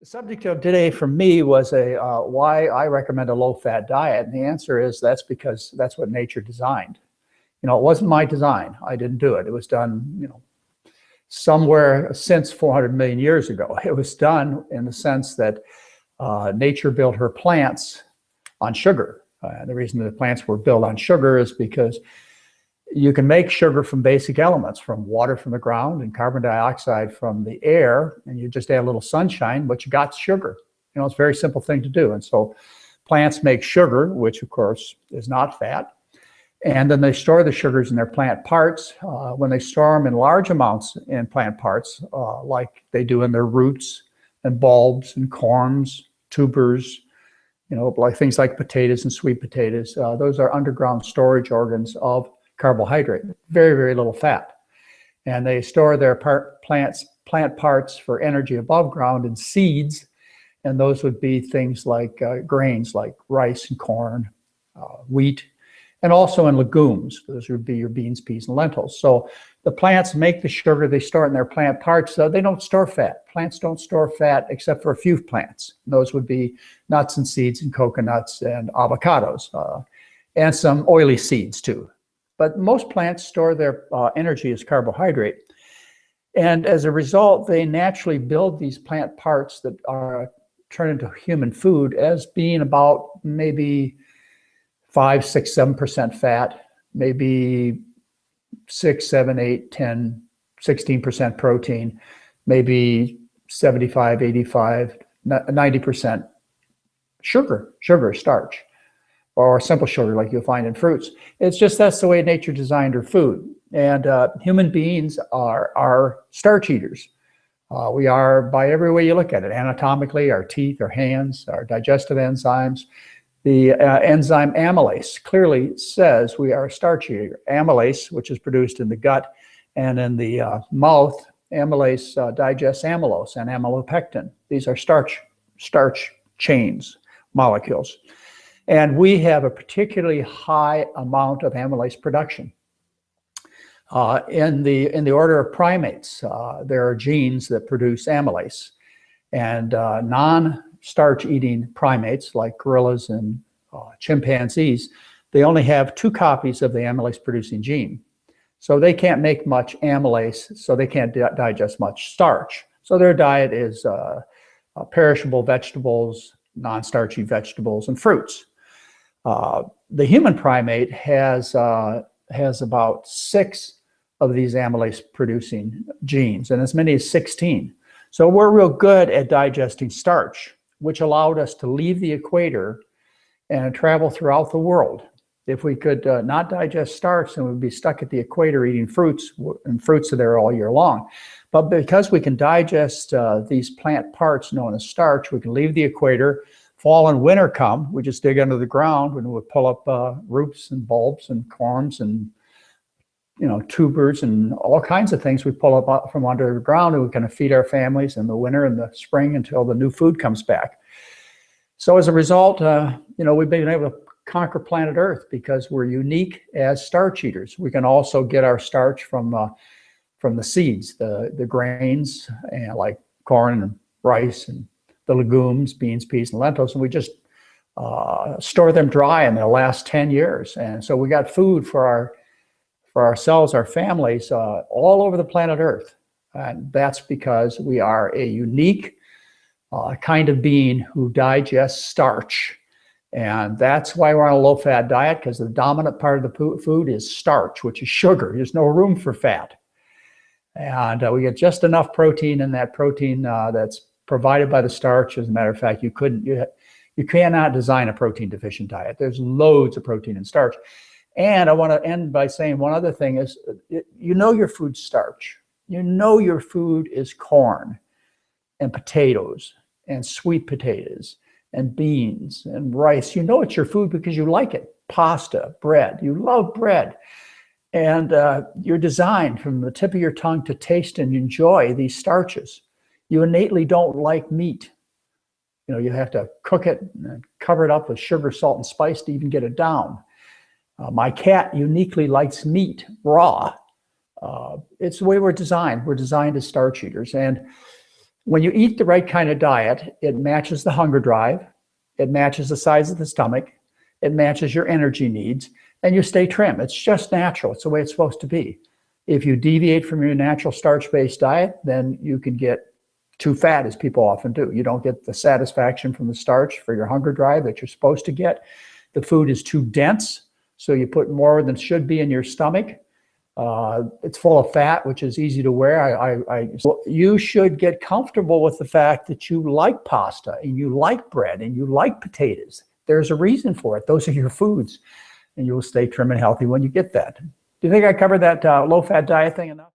The subject of today for me was why I recommend a low-fat diet, and the answer is that's because that's what nature designed. It wasn't my design. I didn't do it. It was done, somewhere since 400 million years ago. It was done in the sense that nature built her plants on sugar. The reason the plants were built on sugar is because you can make sugar from basic elements, from water from the ground and carbon dioxide from the air, and you just add a little sunshine, but you got sugar. It's a very simple thing to do. And so plants make sugar, which of course is not fat, and then they store the sugars in their plant parts. When they store them in large amounts in plant parts, like they do in their roots and bulbs and corms, tubers, like things like potatoes and sweet potatoes, those are underground storage organs of carbohydrate, very, very little fat. And they store their plant parts for energy above ground in seeds, and those would be things like grains like rice and corn, wheat, and also in legumes. Those would be your beans, peas, and lentils. So the plants make the sugar, they store it in their plant parts. They don't store fat. Plants don't store fat except for a few plants. Those would be nuts and seeds and coconuts and avocados, and some oily seeds too. But most plants store their energy as carbohydrate. And as a result, they naturally build these plant parts that are turned into human food as being about maybe 5, 6, 7% fat, maybe 6, 7, 8, 10, 16% protein, maybe 75, 85, 90% sugar, starch, or simple sugar like you'll find in fruits. It's just that's the way nature designed her food. And human beings are starch eaters. We are, by every way you look at it, anatomically, our teeth, our hands, our digestive enzymes. The enzyme amylase clearly says we are a starch eater. Amylase, which is produced in the gut and in the mouth, amylase digests amylose and amylopectin. These are starch chains, molecules. And we have a particularly high amount of amylase production. In the order of primates, there are genes that produce amylase. And non-starch eating primates like gorillas and chimpanzees, they only have 2 copies of the amylase producing gene. So they can't make much amylase, so they can't digest much starch. So their diet is perishable vegetables, non-starchy vegetables, and fruits. The human primate has about 6 of these amylase producing genes, and as many as 16. So we're real good at digesting starch, which allowed us to leave the equator and travel throughout the world. If we could not digest starch, then we'd be stuck at the equator eating fruits, and fruits are there all year long. But because we can digest these plant parts known as starch, we can leave the equator. Fall and winter come, we just dig under the ground and we pull up roots and bulbs and corms and tubers and all kinds of things we pull up from under the ground, and we kind of feed our families in the winter and the spring until the new food comes back. So as a result, we've been able to conquer planet Earth because we're unique as starch eaters. We can also get our starch from the seeds, the grains, and like corn and rice, and the legumes, beans, peas, and lentils, and we just store them dry and they'll last 10 years. And so we got food for ourselves, our families, all over the planet Earth. And that's because we are a unique kind of being who digests starch. And that's why we're on a low-fat diet, because the dominant part of the food is starch, which is sugar. There's no room for fat. And we get just enough protein in that protein that's provided by the starch. As a matter of fact, you cannot design a protein deficient diet. There's loads of protein in starch. And I want to end by saying one other thing is, your food's starch. Your food is corn and potatoes and sweet potatoes and beans and rice. It's your food because you like it. Pasta, bread. You love bread. And you're designed from the tip of your tongue to taste and enjoy these starches. You innately don't like meat. You have to cook it and cover it up with sugar, salt, and spice to even get it down. My cat uniquely likes meat raw. It's the way we're designed. We're designed as starch eaters. And When you eat the right kind of diet, it matches the hunger drive, it matches the size of the stomach, it matches your energy needs, and you stay trim. It's just natural. It's the way it's supposed to be. If you deviate from your natural starch-based diet, then you can get too fat, as people often do. You don't get the satisfaction from the starch for your hunger drive that you're supposed to get. The food is too dense, so you put more than should be in your stomach. It's full of fat, which is easy to wear. You should get comfortable with the fact that you like pasta and you like bread and you like potatoes. There's a reason for it. Those are your foods, and you will stay trim and healthy when you get that. Do you think I covered that low-fat diet thing enough?